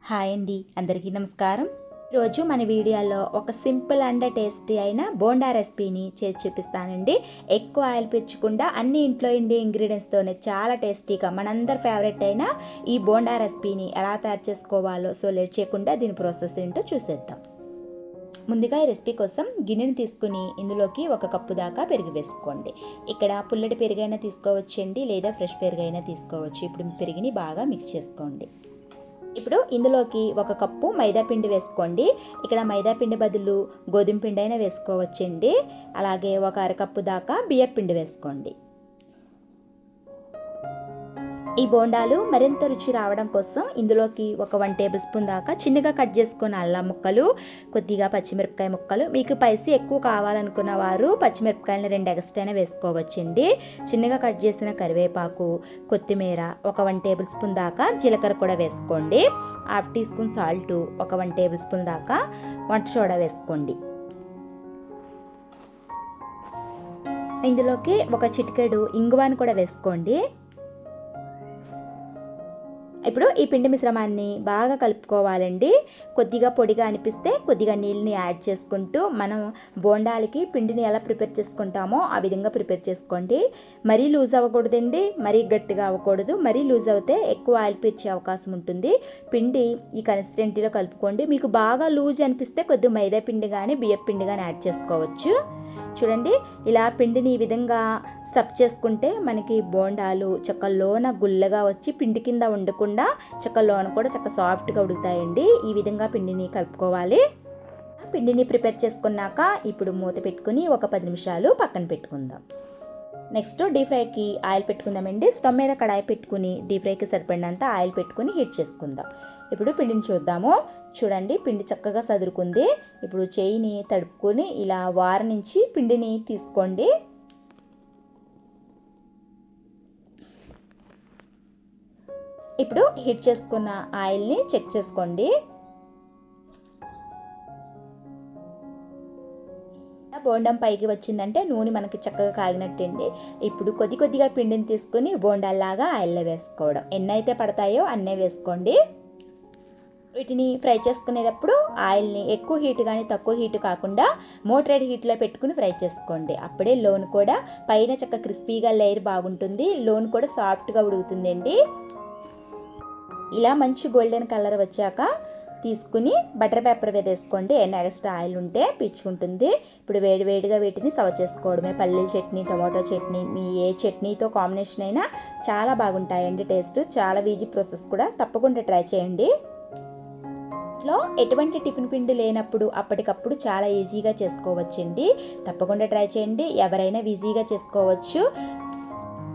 Hi అండి, అందరికీ నమస్కారం. ఈరోజు మన వీడియోలో ఒక సింపుల్ అండ్ టేస్టీ అయిన బోండా రెసిపీని చేసి చూపిస్తానండి. ఎక్కువ ఆయిల్ పీల్చకుండా అన్ని ఇంట్లో ఉండే ఇంగ్రీడియంట్స్తోనే చాలా టేస్టీగా మనందరి ఫేవరెట్ అయిన ఈ బోండా రెసిపీని ఎలా తయారు చేసుకోవాలో లేట్ చేయకుండా దీని ప్రాసెస్ ఏంటో చూసేద్దాం. ముందుగా ఈ రెసిపీ కోసం గిన్నెని తీసుకుని ఇందులోకి 1 కప్పు దాకా పెరుగు వేసుకోండి. ఇక్కడ పుల్లటి పెరుగైనా తీసుకోవచ్చండి, లేదా ఫ్రెష్ పెరుగైనా తీసుకోవచ్చు. ఇప్పుడు పెరుగుని బాగా మిక్స్ చేసుకోండి. ఇప్పుడు ఇందులోకి 1 కప్పు మైదా పిండి వేసుకోండి. ఇక్కడ మైదా పిండి బదులు గోధుమ పిండి అయినా వేసుకోవచ్చండి. అలాగే 1 అరకప్పు దాకా బియ్యం పిండి వేసుకోండి. ఈ బోండాలు మరింత రుచి రావడం కోసం ఇందులోకి 1 టేబుల్ స్పూన్ దాకా చిన్నగా కట్ చేసుకున్న అల్లం ముక్కలు, కొద్దిగా పచ్చిమిరపకాయ ముక్కలు, మీకు స్పైసీ ఎక్కువ కావాలనుకున్న వారు పచ్చిమిరపకాయలను 2 ఎక్స్ట్రా వేసుకోవచ్చండి. చిన్నగా కట్ చేసిన కరివేపాకు, కొత్తిమీర, 1 టేబుల్ స్పూన్ దాకా జీలకర్ర కూడా వేసుకోండి. 1/2 teaspoon salt, 1 tablespoon దాకా వంట సోడా వేసుకోండి. ఇందులోకి 1 చిటికెడు ఇంగువాని కూడా వేసుకోండి. ఇప్పుడు ఈ పిండి మిశ్రమాన్ని బాగా కలుపుకోవాలండి. కొద్దిగా పొడిగా అనిపిస్తే కొద్దిగా నీళ్ళని యాడ్ చేసుకుంటూ మనం బోండాలకి పిండిని ఎలా ప్రిపేర్ చేసుకుంటామో ఆ విధంగా ప్రిపేర్ చేసుకోండి. మరీ లూజ్ అవ్వకూడదండి, మరీ గట్టిగా అవ్వకూడదు. మరీ లూజ్ అవుతే ఎక్కువ ఆయిల్ పీల్చే అవకాశం ఉంటుంది. పిండి ఈ కన్సిస్టెన్సీలో కలుపుకోండి. మీకు బాగా లూజ్ అనిపిస్తే కొద్దిగా మైదా పిండి కానీ బియ్యం పిండి కానీ యాడ్ చేసుకోవచ్చు. చూడండి, ఇలా పిండిని ఈ విధంగా స్టఫ్ చేసుకుంటే మనకి బోండాలు చక్కలోన గుల్లగా వచ్చి పిండి కింద ఉండకుండా చక్కలోన కూడా సాఫ్ట్గా ఉడుకుతాయండి. ఈ విధంగా పిండిని కలుపుకోవాలి. పిండిని ప్రిపేర్ చేసుకున్నాక ఇప్పుడు మూత పెట్టుకుని ఒక 10 నిమిషాలు పక్కన పెట్టుకుందాం. నెక్స్ట్ డీప్ ఫ్రైకి ఆయిల్ పెట్టుకుందామండి. స్టవ్ మీద కడాయి పెట్టుకుని డీప్ ఫ్రైకి సరిపడినంత ఆయిల్ పెట్టుకుని హీట్ చేసుకుందాం. ఇప్పుడు పిండిని చూద్దాము. చూడండి, పిండి చక్కగా సదురుకుంది. ఇప్పుడు చేయిని తడుపుకొని ఇలా వార నుంచి పిండిని తీసుకోండి. ఇప్పుడు హీట్ చేసుకున్న ఆయిల్ని చెక్ చేసుకోండి. బోండం పైకి వచ్చిందంటే నూనె మనకి చక్కగా కాగినట్టండి. ఇప్పుడు కొద్దిగా పిండిని తీసుకుని బోండాల్లాగా ఆయిల్లో వేసుకోవడం. ఎన్నైతే పడతాయో అన్నే వేసుకోండి. వీటిని ఫ్రై చేసుకునేటప్పుడు ఆయిల్ని ఎక్కువ హీట్ కానీ తక్కువ హీట్ కాకుండా మోటరేట్ హీట్లో పెట్టుకుని ఫ్రై చేసుకోండి. అప్పుడే లోన్ కూడా పైన క్రిస్పీగా లేయర్ బాగుంటుంది, లోన్ కూడా సాఫ్ట్గా ఉడుకుతుందండి. ఇలా మంచి గోల్డెన్ కలర్ వచ్చాక తీసుకుని బటర్ పేపర్ మీద వేసుకోండి. ఎక్స్ట్రా ఆయిల్ ఉంటే పీల్చుకుంటుంది. ఇప్పుడు వేడిగా వీటిని సర్వ్ చేసుకోవడమే. పల్లీల చట్నీ, టమాటో చట్నీ, మీ ఏ చట్నీతో కాంబినేషన్ అయినా చాలా బాగుంటాయండి. టేస్ట్ చాలా ఈజీ ప్రాసెస్ కూడా, తప్పకుండా ట్రై చేయండి. ఇంట్లో ఎటువంటి టిఫిన్ పిండి లేనప్పుడు అప్పటికప్పుడు చాలా ఈజీగా చేసుకోవచ్చండి. తప్పకుండా ట్రై చేయండి, ఎవరైనా ఈజీగా చేసుకోవచ్చు.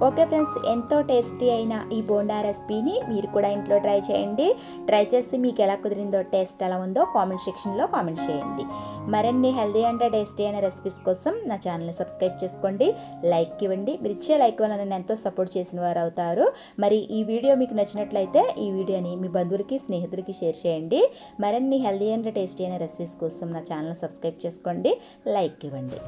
ఓకే ఫ్రెండ్స్, ఎంతో టేస్టీ అయిన ఈ బోండా రెసిపీని మీరు కూడా ఇంట్లో ట్రై చేయండి. ట్రై చేసి మీకు ఎలా కుదిరిందో, టేస్ట్ ఎలా ఉందో కామెంట్ సెక్షన్లో కామెంట్ చేయండి. మరిన్ని హెల్దీ అండ్ టేస్టీ అయిన రెసిపీస్ కోసం నా ఛానల్ని సబ్స్క్రైబ్ చేసుకోండి, లైక్ ఇవ్వండి. మీరు ఇచ్చే లైక్ వల్ల నన్ను ఎంతో సపోర్ట్ చేసిన వారు అవుతారు. మరి ఈ వీడియో మీకు నచ్చినట్లయితే ఈ వీడియోని మీ బంధువులకి, స్నేహితులకి షేర్ చేయండి. మరిన్ని హెల్దీ అండ్ టేస్టీ అయిన రెసిపీస్ కోసం నా ఛానల్ని సబ్స్క్రైబ్ చేసుకోండి, లైక్ ఇవ్వండి.